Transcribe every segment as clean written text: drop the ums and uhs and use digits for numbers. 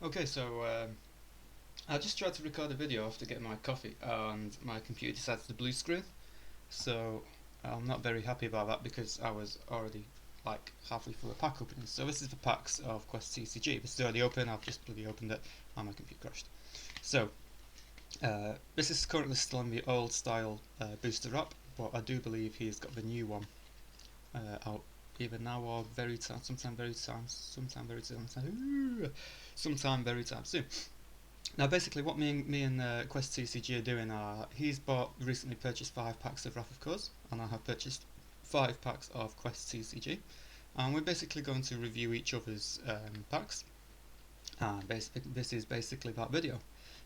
Okay, so I just tried to record a video after getting my coffee, and my computer decided to blue screen. So I'm not very happy about that because I was already like halfway through a pack opening. So this is the packs of Quest CCG. This is already open. I've just bloody opened it, and my computer crashed. So this is currently still in the old style booster wrap, but I do believe he's got the new one out either now or sometime very time soon. Now, basically, what me and Quest TCG are doing are he's recently purchased 5 packs of Wrath of Course, and I have purchased 5 packs of Quest CCG, and we're basically going to review each other's packs. And this is basically that video.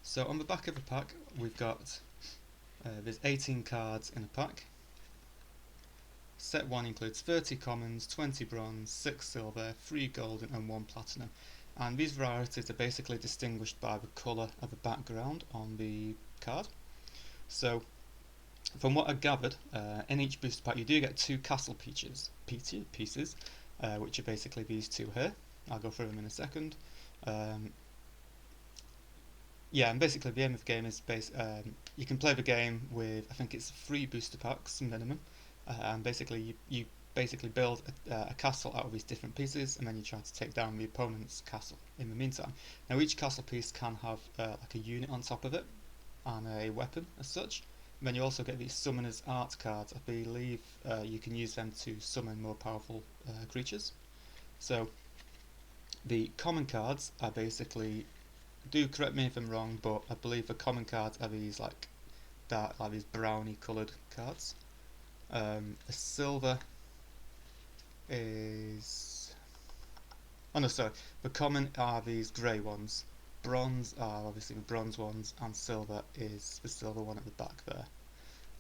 So on the back of the pack, we've got there's 18 cards in a pack. Set 1 includes 30 commons, 20 bronze, 6 silver, 3 golden and 1 platinum. And these varieties are basically distinguished by the colour of the background on the card. So, from what I gathered, in each booster pack you do get 2 castle pieces, which are basically these two here. I'll go through them in a second. Yeah, and basically the aim of the game is you can play the game with, I think it's 3 booster packs minimum, and basically you basically build a castle out of these different pieces, and then you try to take down the opponent's castle in the meantime. Now each castle piece can have like a unit on top of it and a weapon as such. And then you also get these summoners art cards. I believe you can use them to summon more powerful creatures. So the common cards are basically, do correct me if I'm wrong, but I believe the common cards are these like dark, like these browny coloured cards. The silver is, oh no, sorry, the common are these grey ones. Bronze are obviously the bronze ones, and silver is the silver one at the back there.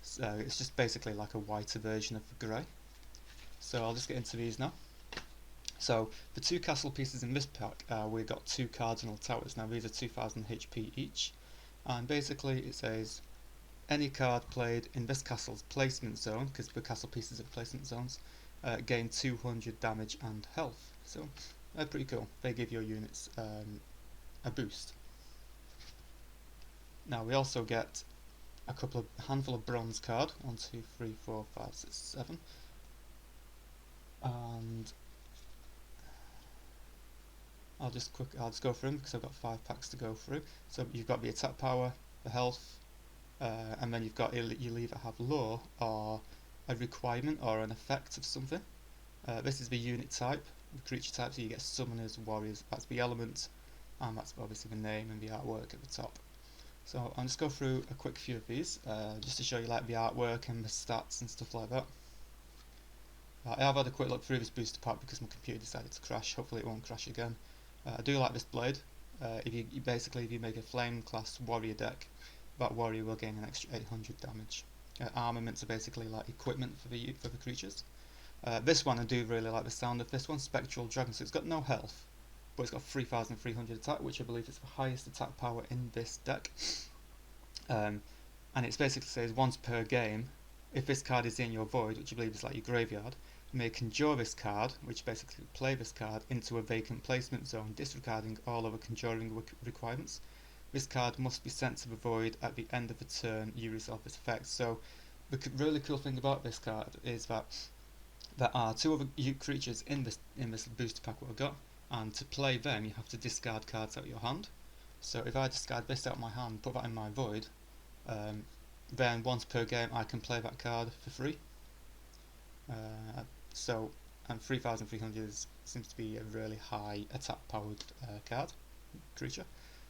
So it's just basically like a whiter version of the grey. So I'll just get into these now. So the 2 castle pieces in this pack, we've got 2 cardinal towers. Now these are 2000 HP each, and basically it says any card played in this castle's placement zone, because the castle pieces are placement zones, gain 200 damage and health. So they're pretty cool. They give your units a boost. Now we also get a handful of bronze card, 1, 2, 3, 4, 5, 6, 7, and I'll just go through them because I've got 5 packs to go through. So you've got the attack power, the health, and then you'll either have law or a requirement or an effect of something. This is the unit type, the creature type, so you get summoners, warriors, that's the element, and that's obviously the name and the artwork at the top. So I'll just go through a quick few of these, just to show you like the artwork and the stats and stuff like that. I have had a quick look through this booster pack because my computer decided to crash. Hopefully it won't crash again. I do like this blade. If you make a flame class warrior deck, that warrior will gain an extra 800 damage. Armaments are basically like equipment for the creatures. This one, I do really like the sound of this one, Spectral Dragon. So it's got no health, but it's got 3300 attack, which I believe is the highest attack power in this deck. And it basically says once per game, if this card is in your void, which I believe is like your graveyard, you may conjure this card, which basically play this card into a vacant placement zone, disregarding all other conjuring requirements. This card must be sent to the void at the end of the turn you resolve this effect. So the really cool thing about this card is that there are 2 other creatures in this booster pack what I've got, and to play them you have to discard cards out of your hand. So if I discard this out of my hand, put that in my void, then once per game I can play that card for free. And 3300 seems to be a really high attack powered creature.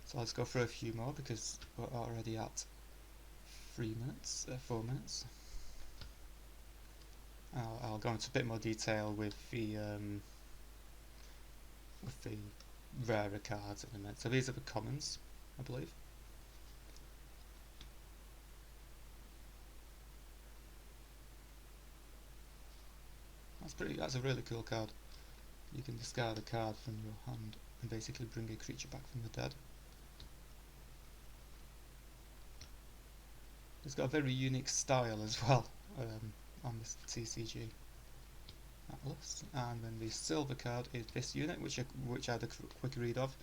So let's go through a few more because we're already at 4 minutes. I'll go into a bit more detail with the rarer cards in a minute. So these are the commons, I believe. That's a really cool card. You can discard a card from your hand and basically bring a creature back from the dead. It's got a very unique style as well on this TCG Atlas. And then the silver card is this unit, which I had a quick read of.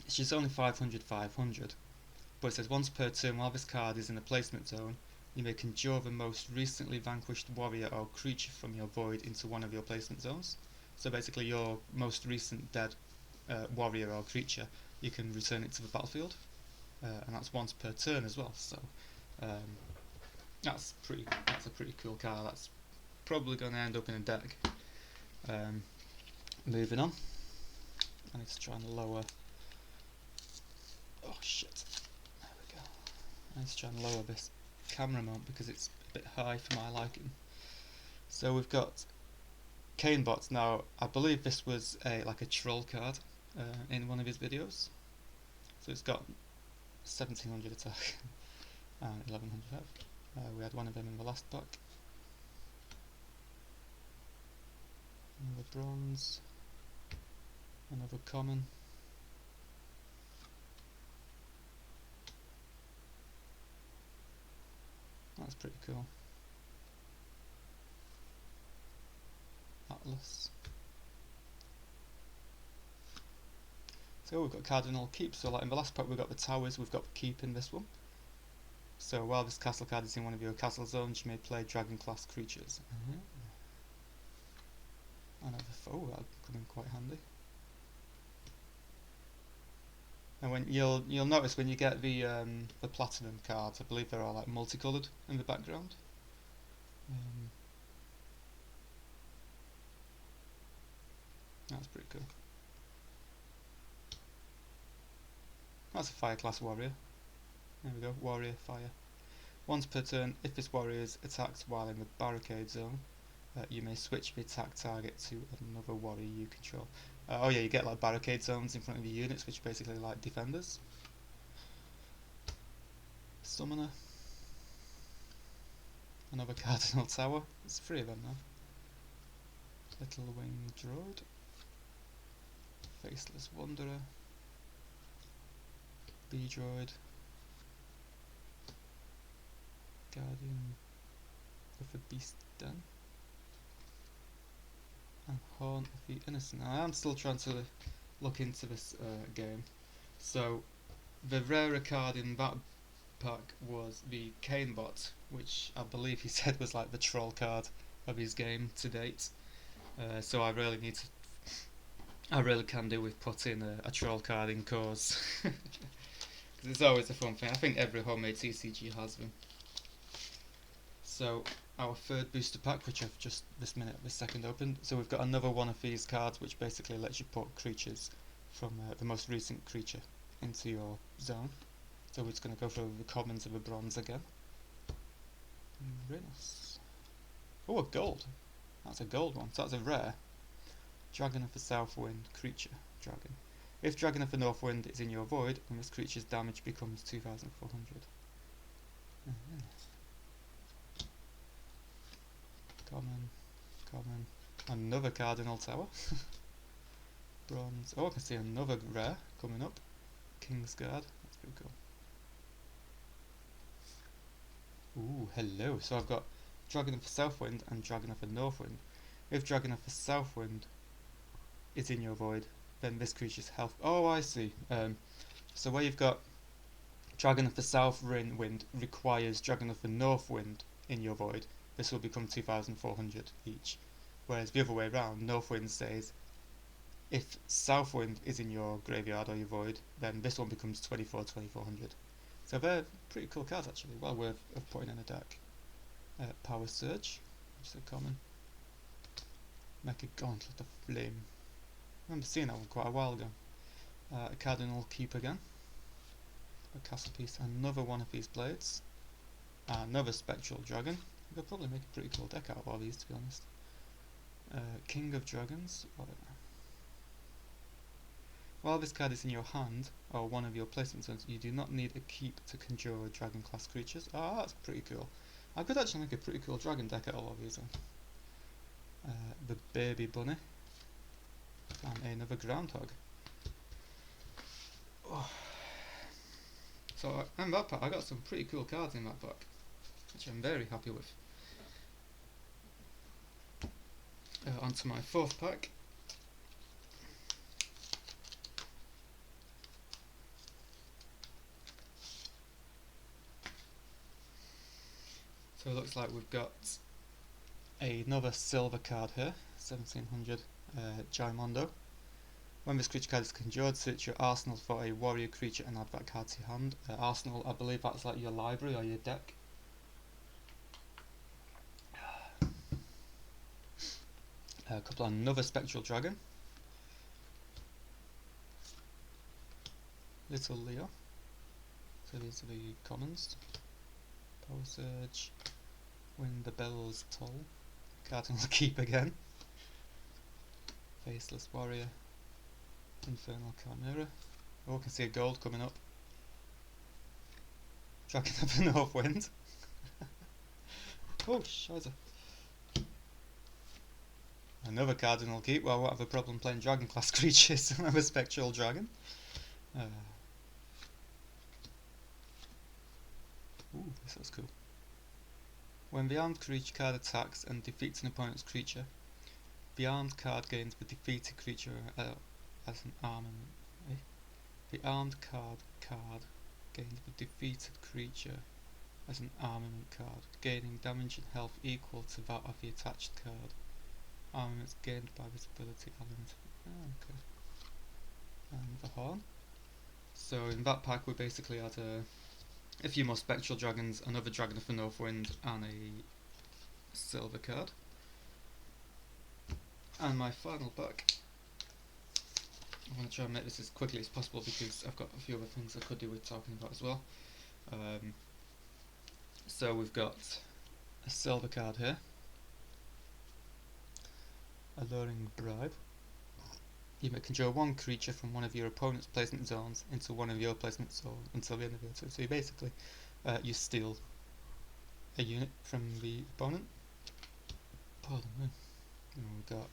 She's only 500, 500, but it says once per turn while this card is in the placement zone, you may conjure the most recently vanquished warrior or creature from your void into one of your placement zones. So basically your most recent dead warrior or creature, you can return it to the battlefield, and that's once per turn as well. So um, that's a pretty cool card. That's probably going to end up in a deck. Moving on, I need to try and lower. Oh shit! There we go. I need to try and lower this camera mount because it's a bit high for my liking. So we've got Canebot. Now I believe this was like a troll card in one of his videos. So it's got 1700 attack and 1100 health. We had one of them in the last pack. Another bronze, another common. That's pretty cool. Atlas. So we've got Cardinal Keep. So like in the last pack we've got the towers, we've got the keep in this one. So while this castle card is in one of your castle zones, you may play dragon class creatures. Another foe, that'll come in quite handy. And when you'll notice when you get the platinum cards, I believe they're all like multicoloured in the background. That's pretty cool. That's a fire class warrior. There we go, warrior fire. Once per turn, if this warrior is attacked while in the barricade zone, you may switch the attack target to another warrior you control. Oh yeah, you get like barricade zones in front of your units, which are basically like defenders. Summoner. Another Cardinal Tower. There's 3 of them now. Little Winged Droid. Faceless Wanderer. Bee Droid. Guardian of the Beast Den. And Horn of the Innocent. Now, I am still trying to look into this game. So, the rarer card in that pack was the Canebot, which I believe he said was like the troll card of his game to date. So I really can do with putting a troll card in cores. Because it's always a fun thing. I think every homemade CCG has them. So our third booster pack, which I've just this second opened. So we've got another one of these cards, which basically lets you put creatures from the most recent creature into your zone. So we're just going to go through the commons of the bronze again. Rinos. Oh, a gold. That's a gold one. So that's a rare. Dragon of the Southwind creature. Dragon. If Dragon of the Northwind is in your void, and this creature's damage becomes 2,400. Common. Another Cardinal Tower. Bronze. Oh, I can see another rare coming up. King's Guard. That's pretty cool. Ooh, hello. So I've got Dragon of the Southwind and Dragon of the Northwind. If Dragon of the Southwind is in your void, then this creature's health. Oh, I see. So where you've got Dragon of the Southwind requires Dragon of the Northwind in your void, this will become 2,400 each. Whereas the other way around, Northwind says if Southwind is in your graveyard or your void, then this one becomes 2,400. So they're pretty cool cards actually, well worth of putting in a deck. Power Surge, which is a common. Mecha Gauntlet of Flame. I remember seeing that one quite a while ago. A Cardinal Keep again. A Castle Piece, another one of these blades. Another Spectral Dragon. They'll probably make a pretty cool deck out of all these, to be honest. King of Dragons. While this card is in your hand, or one of your placement zones, you do not need a keep to conjure dragon class creatures. Oh, that's pretty cool. I could actually make a pretty cool dragon deck out of all of these. The Baby Bunny. And another Groundhog. Oh. So in that pack, I got some pretty cool cards in that pack, which I'm very happy with. Onto my fourth pack. So it looks like we've got another silver card here, 1700 Jaimondo. When this creature card is conjured, search your arsenal for a warrior creature and add that card to your hand. Arsenal, I believe that's like your library or your deck. A couple of another Spectral Dragon. Little Leo. So these are the commons. Power Surge. When the bells toll. Cardinal Keep again. Faceless Warrior. Infernal Chimera. Oh, I can see a gold coming up. Dragon of the North Wind. Oh, scheiße. Another Cardinal Keep. Well, I won't have a problem playing Dragon class creatures. Another Spectral Dragon. Ooh, this looks cool. When the armed creature card attacks and defeats an opponent's creature, the armed card gains the defeated creature as an armament. The armed card gains the defeated creature as an armament card, gaining damage and health equal to that of the attached card. Armaments gained by this ability element. Okay. And the horn. So in that pack we basically had a few more Spectral Dragons, another Dragon of the Northwind, and a silver card. And my final pack. I want to try and make this as quickly as possible because I've got a few other things I could do with talking about as well. So we've got a silver card here. Alluring Bribe. You may control one creature from one of your opponent's placement zones into one of your placement zones until the end of your turn. So you basically you steal a unit from the opponent. Pardon me. And we've got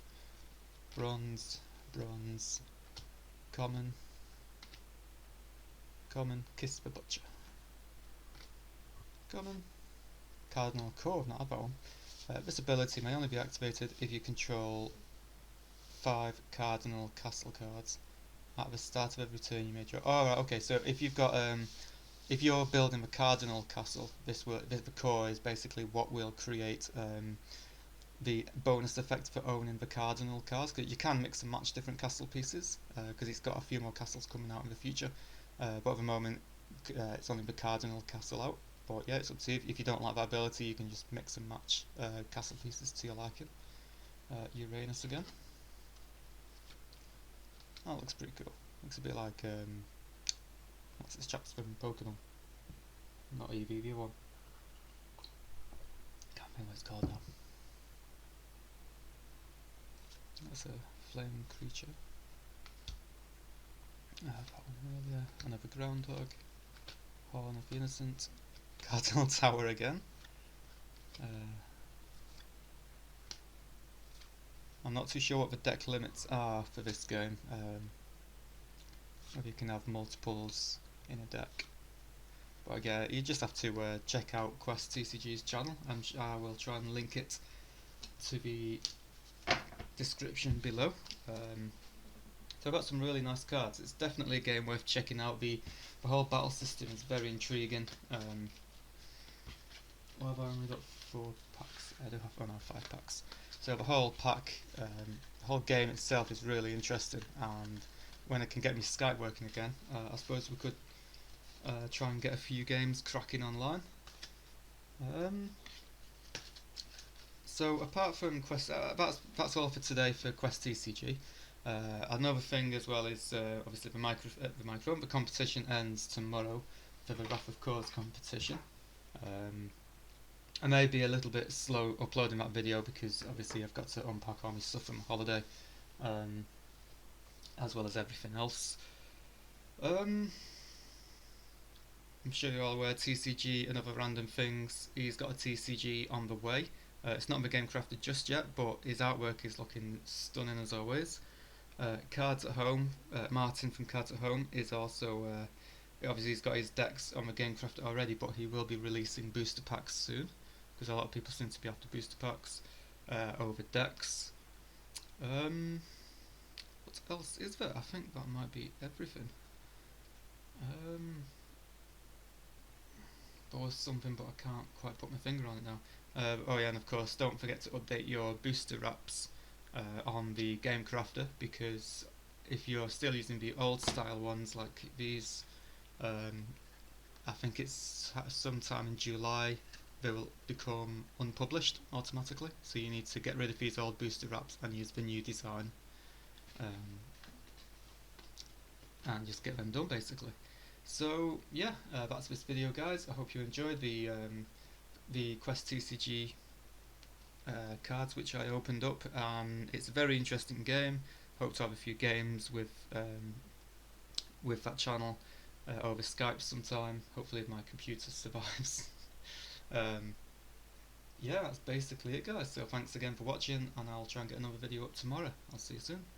bronze, common, Kiss the Butcher. Common, Cardinal Core, not that one. This ability may only be activated if you control 5 Cardinal Castle cards. At the start of every turn you may draw. Oh, right, okay, so if you've got if you're building the Cardinal Castle, the core is basically what will create the bonus effect for owning the Cardinal cards. Cause you can mix and match different castle pieces because it's got a few more castles coming out in the future. But at the moment it's only the Cardinal Castle out. But yeah, it's up to you. If you don't like that ability, you can just mix and match castle pieces to your liking. Uranus again. That looks pretty cool. Looks a bit like what's this chap's from Pokemon? Not Eevee, the other one. Can't remember what it's called now. That's a flaming creature. That one earlier. Another groundhog. Horn of the Innocent. Cardinal Tower again. I'm not too sure what the deck limits are for this game. Whether you can have multiples in a deck. But again, you just have to check out Quest TCG's channel, and I will try and link it to the description below. So I've got some really nice cards. It's definitely a game worth checking out. The whole battle system is very intriguing. Well, I've only got 4 packs. I do have 5 packs. So the whole pack, the whole game itself is really interesting, and when I can get my Skype working again, I suppose we could try and get a few games cracking online. So apart from Quest, that's all for today for Quest TCG. Another thing as well is obviously the microphone. The competition ends tomorrow for the Wrath of Chords competition. I may be a little bit slow uploading that video because obviously I've got to unpack all my stuff from holiday, as well as everything else. I'm sure you're all aware TCG and other random things. He's got a TCG on the way. It's not the game crafted just yet, but his artwork is looking stunning as always. Cards at Home, Martin from Cards at Home is also obviously he's got his decks on the game crafted already, but he will be releasing booster packs soon because a lot of people seem to be after booster packs over decks. What else is there? I think that might be everything. there was something, but I can't quite put my finger on it now. Oh yeah, and of course, don't forget to update your booster wraps on the Game Crafter, because if you're still using the old style ones like these, um, I think it's sometime in July they will become unpublished automatically. So you need to get rid of these old booster wraps and use the new design, um, and just get them done basically. So yeah, that's this video, guys. I hope you enjoyed the Quest TCG cards which I opened up. It's a very interesting game. Hope to have a few games with that channel over Skype sometime. Hopefully if my computer survives. um, yeah, that's basically it, guys. So thanks again for watching, and I'll try and get another video up tomorrow. I'll see you soon.